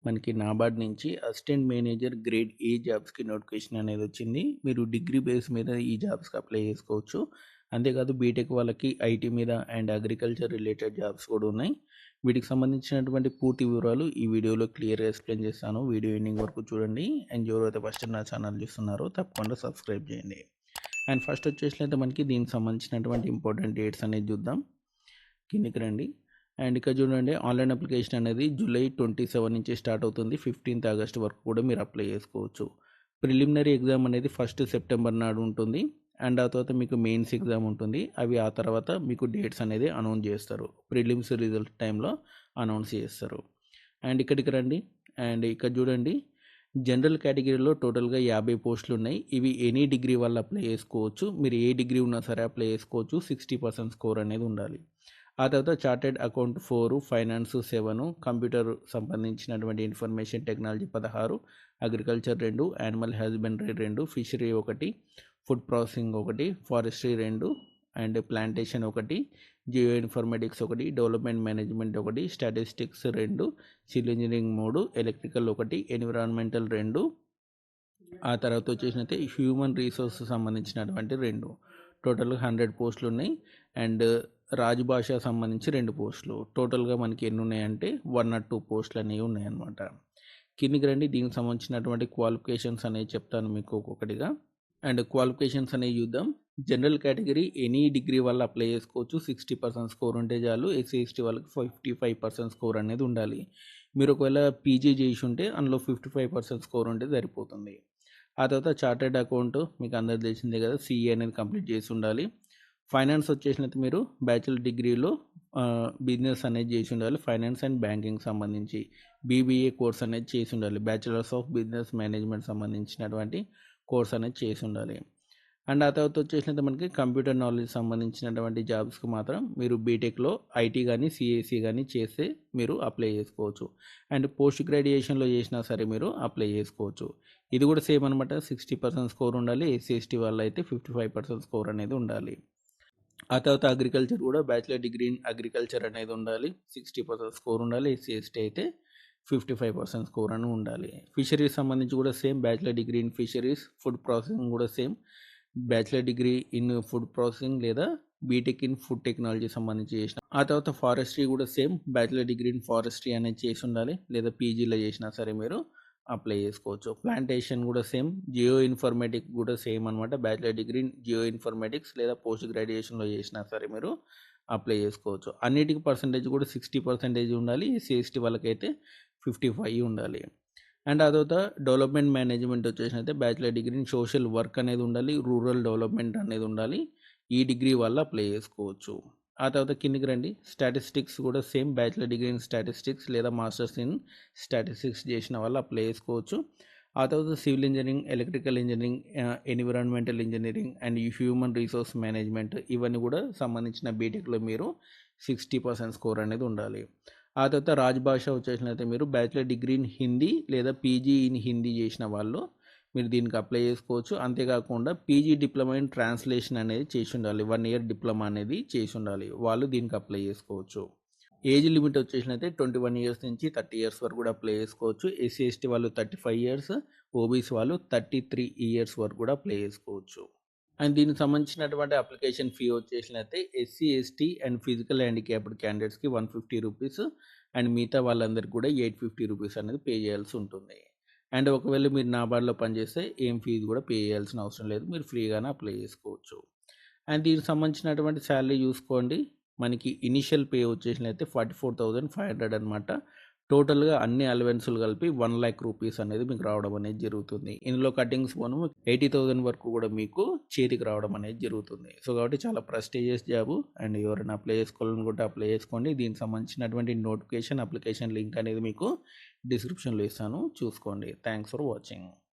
మనకి నాబార్డ్ నుంచి assistant manager grade A జాబ్స్కి నోటిఫికేషన్ అనేది వచ్చింది. మీరు డిగ్రీ బేస్ మీద ఈ జాబ్స్కి అప్లై చేసుకోవచ్చు. అంతేకాదు బీటెక్ వాళ్ళకి ఐటీ మీద అండ్ అగ్రికల్చర్ రిలేటెడ్ జాబ్స్ కూడా ఉన్నాయి. వీటికి సంబంధించినటువంటి పూర్తి వివరాలు ఈ వీడియోలో క్లియర్గా ఎక్స్ప్లెయిన్ చేస్తాను. వీడియో ఎండింగ్ వరకు చూడండి. అండ్ ఎవరైతే ఫస్ట్ నా ఛానల్ చూస్తున్నారో తప్పకుండా సబ్స్క్రైబ్ చేయండి. అండ్ ఫస్ట్ వచ్చేసినట్లయితే మనకి దీనికి సంబంధించినటువంటి ఇంపార్టెంట్ డేట్స్ అనేది చూద్దాం. కిందికి రండి. అండ్ ఇక్కడ చూడండి, ఆన్లైన్ అప్లికేషన్ అనేది జూలై 27 నుంచి స్టార్ట్ అవుతుంది. 15th ఆగస్ట్ వరకు కూడా మీరు అప్లై చేసుకోవచ్చు. ప్రిలిమినరీ ఎగ్జామ్ అనేది 1st సెప్టెంబర్ నాడు ఉంటుంది. అండ్ ఆ తర్వాత మీకు మెయిన్స్ ఎగ్జామ్ ఉంటుంది. అవి ఆ తర్వాత మీకు డేట్స్ అనేది అనౌన్స్ చేస్తారు. ప్రిలిమ్స్ రిజల్ట్ టైంలో అనౌన్స్ చేస్తారు. అండ్ ఇక్కడికి రండి. అండ్ ఇక్కడ చూడండి, జనరల్ కేటగిరీలో టోటల్గా 50 పోస్టులు ఉన్నాయి. ఇవి ఎనీ డిగ్రీ వాళ్ళు అప్లై చేసుకోవచ్చు. మీరు ఏ డిగ్రీ ఉన్నా సరే అప్లై చేసుకోవచ్చు. 60% స్కోర్ అనేది ఉండాలి. ఆ తర్వాత చార్టెడ్ అకౌంట్ 4, ఫైనాన్స్ 7, కంప్యూటర్ సంబంధించినటువంటి information technology 16, agriculture 2, animal husbandry 2, fishery 1, food processing 1, forestry 2, and plantation 1, Jio informatics 1, development management 1, statistics 2, civil engineering 3, electrical 1, environmental 2, ఆ తర్వాత వచ్చేసినైతే హ్యూమన్ రీసోర్స్ సంబంధించినటువంటి 2. టోటల్గా 100 పోస్టులు ఉన్నాయి. అండ్ రాజభాష సంబంధించి 2 పోస్టులు. టోటల్గా మనకి ఎన్ని ఉన్నాయంటే 102 పోస్టులు అనేవి ఉన్నాయన్నమాట. కిందికి రండి. దీనికి సంబంధించినటువంటి క్వాలిఫికేషన్స్ అనేవి చెప్తాను మీకు ఒక్కొక్కటిగా. అండ్ క్వాలిఫికేషన్స్ అనేవి చూద్దాం. జనరల్ కేటగిరీ ఎనీ డిగ్రీ వల్ల అప్లై చేసుకోవచ్చు. 60% స్కోర్ ఉంటే చాలు. ఎస్సీ ఎస్టీ వాళ్ళకి 55% స్కోర్ అనేది ఉండాలి. మీరు ఒకవేళ పీజీ చేసి ఉంటే అందులో 55% స్కోర్ ఉంటే సరిపోతుంది. ఆ తర్వాత చార్టెడ్ అకౌంట్ మీకు అందరికి తెలిసిందే కదా, సిఏ అనేది కంప్లీట్ చేసి ఉండాలి. ఫైనాన్స్ వచ్చేసినట్టు మీరు బ్యాచిలర్ డిగ్రీలో బిజినెస్ అనేది చేసి ఉండాలి. ఫైనాన్స్ అండ్ బ్యాంకింగ్ సంబంధించి బీబీఏ కోర్స్ అనేది చేసి ఉండాలి. బ్యాచిలర్స్ ఆఫ్ బిజినెస్ మేనేజ్మెంట్ సంబంధించినటువంటి కోర్స్ అనేది చేసి ఉండాలి. అండ్ ఆ తర్వాత వచ్చేసినట్టు మనకి కంప్యూటర్ నాలెడ్జ్ సంబంధించినటువంటి జాబ్స్కి మాత్రం మీరు బీటెక్లో ఐటీ కానీ సిఎస్సి కానీ చేస్తే మీరు అప్లై చేసుకోవచ్చు. అండ్ పోస్ట్ గ్రాడ్యుయేషన్లో చేసినా సరే మీరు అప్లై చేసుకోవచ్చు. ఇది కూడా సేమ్ అనమాట. 60% స్కోర్ ఉండాలి. ఎస్సీ ఎస్టీ వాళ్ళు అయితే 55% స్కోర్ అనేది ఉండాలి. ఆ తర్వాత అగ్రికల్చర్ కూడా బ్యాచిలర్ డిగ్రీ ఇన్ అగ్రికల్చర్ అనేది ఉండాలి. 60% స్కోర్ ఉండాలి. ఎస్సీ ఎస్టీ అయితే 55% స్కోర్ అని ఉండాలి. ఫిషరీస్ సంబంధించి కూడా same bachelor degree in fisheries. Food processing కూడా same bachelor degree in food processing లేదా బీటెక్ ఇన్ ఫుడ్ టెక్నాలజీ సంబంధించి చేసిన. ఆ తర్వాత ఫారెస్ట్రీ కూడా same bachelor degree in forestry అనేది చేసి ఉండాలి. లేదా పీజీలో చేసినా సరే మీరు అప్లై చేసుకోవచ్చు. ప్లాంటేషన్ కూడా సేమ్. జియో ఇన్ఫర్మేటిక్ కూడా సేమ్ అనమాట. Bachelor degree in Jio informatics లేదా పోస్ట్ గ్రాడ్యుయేషన్లో చేసినా సరే మీరు అప్లై చేసుకోవచ్చు. అన్నిటికీ పర్సంటేజ్ కూడా 60% ఉండాలి. ఎస్సీ ఎస్టీ వాళ్ళకైతే 55 ఉండాలి. అండ్ ఆ తర్వాత డెవలప్మెంట్ మేనేజ్మెంట్ వచ్చేసినైతే bachelor degree in social work అనేది ఉండాలి. రూరల్ డెవలప్మెంట్ అనేది ఉండాలి. ఈ డిగ్రీ వల్ల అప్లై చేసుకోవచ్చు. ఆ తర్వాత కిందికి రండి. స్టాటిస్టిక్స్ కూడా same bachelor degree in statistics లేదా మాస్టర్స్ ఇన్ స్టాటిస్టిక్స్ చేసిన వాళ్ళు అప్లై చేసుకోవచ్చు. ఆ తర్వాత civil engineering, electrical engineering, environmental engineering and human resource management ఇవన్నీ కూడా సంబంధించిన బీటెక్లో మీరు 60% స్కోర్ అనేది ఉండాలి. ఆ తర్వాత రాజ్భాష వచ్చేసినైతే మీరు బ్యాచిలర్ డిగ్రీ ఇన్ హిందీ లేదా పీజీ ఇన్ హిందీ చేసిన వాళ్ళు మీరు దీనికి అప్లై చేసుకోవచ్చు. అంతేకాకుండా పీజీ డిప్లొమా ఇన్ ట్రాన్స్లేషన్ అనేది చేసి ఉండాలి. 1 year డిప్లొమా అనేది చేసి ఉండాలి. వాళ్ళు దీనికి అప్లై చేసుకోవచ్చు. ఏజ్ లిమిట్ వచ్చేసినైతే 21 years నుంచి 30 years వరకు కూడా అప్లై చేసుకోవచ్చు. ఎస్సీ ఎస్టీ వాళ్ళు 35 years, ఓబీసీ వాళ్ళు 33 years వరకు కూడా అప్లై చేసుకోవచ్చు. అండ్ దీనికి సంబంధించినటువంటి అప్లికేషన్ ఫీ వచ్చేసినైతే SC ST and physical handicapped క్యాండిడేట్స్కి 150 రూపీస్ అండ్ మిగతా వాళ్ళందరికీ కూడా 850 రూపీస్ అనేది పే చేయాల్సి ఉంటుంది. అండ్ ఒకవేళ మీరు నాబార్డ్లో పనిచేస్తే ఏం ఫీజు కూడా పే చేయాల్సిన అవసరం లేదు. మీరు ఫ్రీగానే అప్లై చేసుకోవచ్చు. అండ్ దీనికి సంబంధించినటువంటి శాలరీ చూసుకోండి. మనకి ఇనిషియల్ పే వచ్చేసినైతే 44,500 అనమాట. టోటల్గా అన్ని అలవెన్సులు కలిపి 1,00,000 రూపీస్ అనేది మీకు రావడం అనేది జరుగుతుంది. ఇందులో కటింగ్స్ పోను 80,000 వరకు కూడా మీకు చేతికి రావడం అనేది జరుగుతుంది. సో కాబట్టి చాలా ప్రెస్టీజియస్ జాబు. అండ్ ఎవరైనా అప్లై చేసుకోవాలనుకుంటే అప్లై చేసుకోండి. దీనికి సంబంధించినటువంటి నోటిఫికేషన్ అప్లికేషన్ లింక్ అనేది మీకు డిస్క్రిప్షన్లో ఇస్తాను, చూసుకోండి. Thanks for watching.